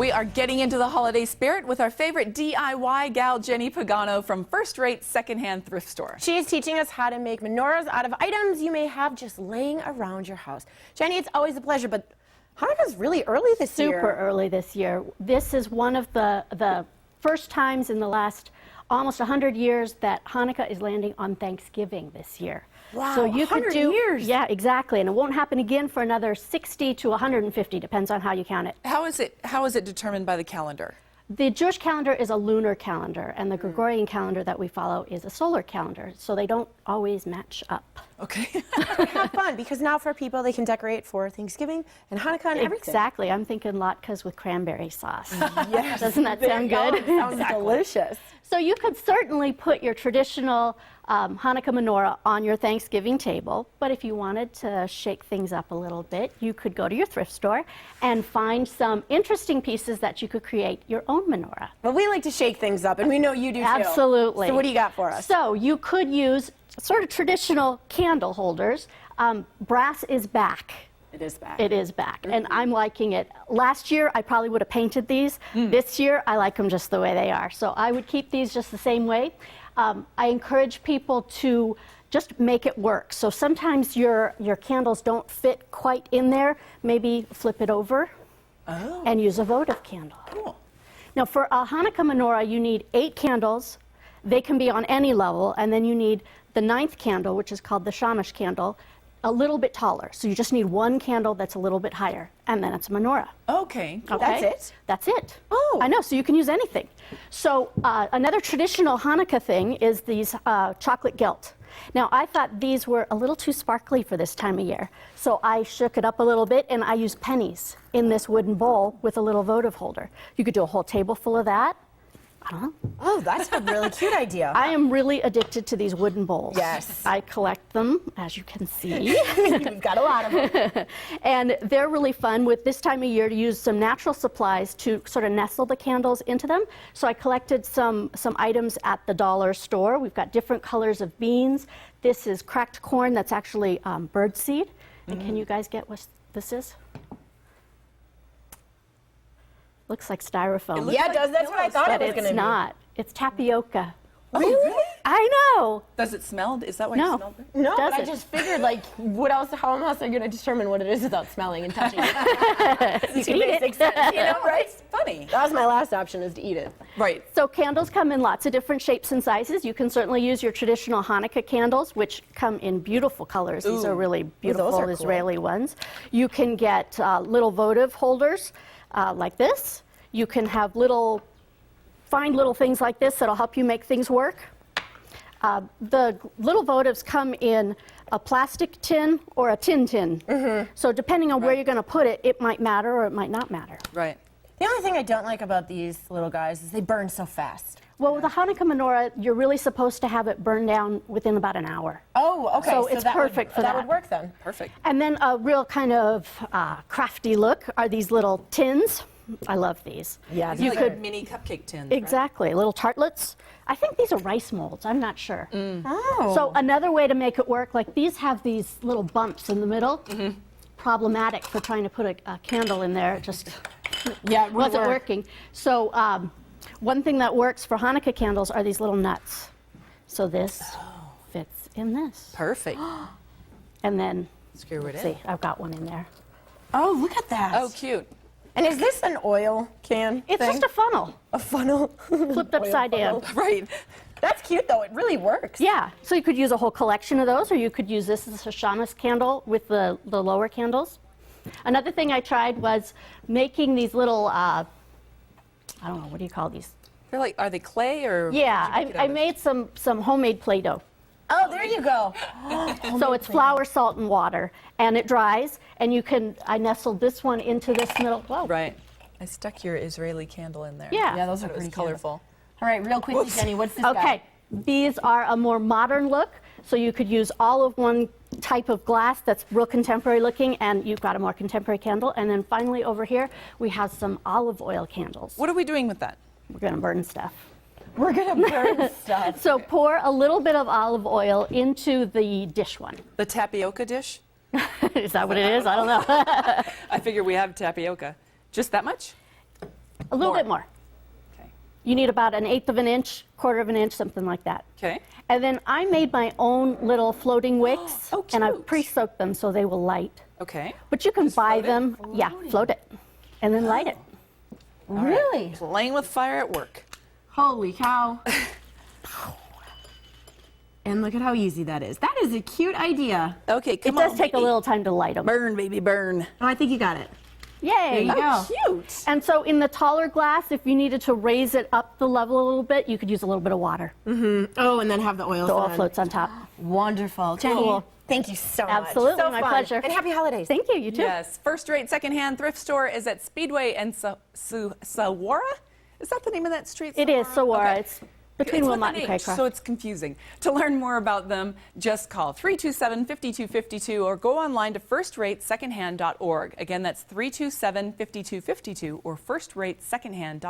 We are getting into the holiday spirit with our favorite DIY gal, Jenni Pagano from first-rate secondhand thrift store. She is teaching us how to make menorahs out of items you may have just laying around your house. Jenni, it's always a pleasure, but Hanukkah's really early this year. Super early this year. This is one of the first times in the last almost 100 years that Hanukkah is landing on Thanksgiving this year. Wow, so you could 100 do, years. Yeah, exactly, and it won't happen again for another 60 to 150, depends on how you count it. How is it determined by the calendar? The Jewish calendar is a lunar calendar, and the Gregorian calendar that we follow is a solar calendar, so they don't always match up. Okay. Have fun, because now for people, they can decorate for Thanksgiving and Hanukkah and everything. Exactly. I'm thinking latkes with cranberry sauce. Yes. Doesn't that sound good? It sounds delicious. So you could certainly put your traditional Hanukkah menorah on your Thanksgiving table, but if you wanted to shake things up a little bit, you could go to your thrift store and find some interesting pieces that you could create your own menorah. Well, we like to shake things up, and we know you do too. Absolutely. So what do you got for us? So you could use sort of traditional candle holders. Brass is back. It is back. It is back, and I'm liking it. Last year, I probably would have painted these. This year, I like them just the way they are. So I would keep these just the same way. I encourage people to just make it work. So sometimes your candles don't fit quite in there. Maybe flip it over and use a votive candle. Cool. Now, for a Hanukkah menorah, you need 8 candles. They can be on any level, and then you need the 9th candle, which is called the shamash candle, a little bit taller. So you just need 1 candle that's a little bit higher, and then it's a menorah. Okay. Okay? That's it? That's it. Oh. I know, so you can use anything. So another traditional Hanukkah thing is these chocolate gelt. Now, I thought these were a little too sparkly for this time of year, so I shook it up a little bit, and I used pennies in this wooden bowl with a little votive holder. You could do a whole table full of that. I don't know. Oh, that's a really cute idea. I am really addicted to these wooden bowls. Yes. I collect them, as you can see. You've got a lot of them. And they're really fun with this time of year to use some natural supplies to sort of nestle the candles into them. So I collected some items at the dollar store. We've got different colors of beans. This is cracked corn that's actually bird seed. And can you guys get what this is? Looks like styrofoam. Yeah, it does. That's what I thought it But was going to it's be. not. It's tapioca. Really? I know. Does it smell? Is that why you smelled it? No, but I Doesn't. just figured, like, what else? How else are you going to determine what it is without smelling and touching it? You can eat it. You know, right? It's funny. That was my last option, is to eat it. Right. So candles come in lots of different shapes and sizes. You can certainly use your traditional Hanukkah candles, which come in beautiful colors. These are really beautiful those are cool. Israeli ones. You can get little votive holders like this. You can have find little things like this that'll help you make things work. The little votives come in a plastic tin or a tin. So depending on where you're going to put it, it might matter or it might not matter. Right. The only thing I don't like about these little guys is they burn so fast. Well, with the Hanukkah menorah, you're really supposed to have it burn down within about an hour. Oh, okay. So it's perfect for that. That would work then. Perfect. And then a real kind of crafty look are these little tins. I love these. Yeah, These you are like could mini cupcake tins. exactly little tartlets. I think these are rice molds. I'm not sure. Oh. So another way to make it work, like these have these little bumps in the middle. Problematic for trying to put a candle in there. It just yeah, it wasn't working. So one thing that works for Hanukkah candles are these little nuts. So this fits in this. Perfect. And then, Screw it in. see, I've got one in there. Oh, look at that. Oh, cute. And is this an oil can It's thing? just a funnel, a funnel. flipped upside down. Right. That's cute, though. It really works. Yeah, so you could use a whole collection of those, or you could use this as a shamus candle with the lower candles. Another thing I tried was making these little, I don't know, what do you call these? They're like, are they clay or? Yeah, what did you make it I out of? made some homemade Play-Doh. Oh, there you go. So it's flour, salt, and water, and it dries, and I nestled this one into this middle, whoa. Right. I stuck your Israeli candle in there. Yeah. Yeah, those are It was pretty colorful. All right, real quickly, Whoops. Jenni, what's this Okay, guy? these are a more modern look, so you could use all of one type of glass that's real contemporary looking, and you've got a more contemporary candle. And then finally over here, we have some olive oil candles. What are we doing with that? We're gonna burn stuff. We're going to burn stuff. So pour a little bit of olive oil into the dish one. The tapioca dish? Is that what it is? I don't know. I figure we have tapioca. Just that much? A little bit more. Okay. You need about 1/8 of an inch, 1/4 of an inch, something like that. Okay. And then I made my own little floating wicks, Oh, and I've cute. pre-soaked them so they will light. Okay. But you can buy float it? them, yeah, float it, and then light it. Really? Playing with fire at work. Holy cow. And look at how easy that is. That is a cute idea. Okay, It come on. does take a baby. little time to light them. Burn, baby, burn. Oh, I think you got it. Yay! There you go. Cute. And so in the taller glass, if you needed to raise it up the level a little bit, you could use a little bit of water. Oh, and then have the oils The oil on. floats on top. Wonderful. Jenni, Cool. thank you so much. Absolutely, So my fun. pleasure. And happy holidays. Thank you, you too. Yes, first-rate secondhand thrift store is at Speedway and Saguaro. Is that the name of that street? It is Saguaro. Okay. It's between It's with Wilmot an and H, Craycroft. so it's confusing. To learn more about them, just call 327-5252 or go online to firstratesecondhand.org. Again, that's 327-5252 or firstratesecondhand.org.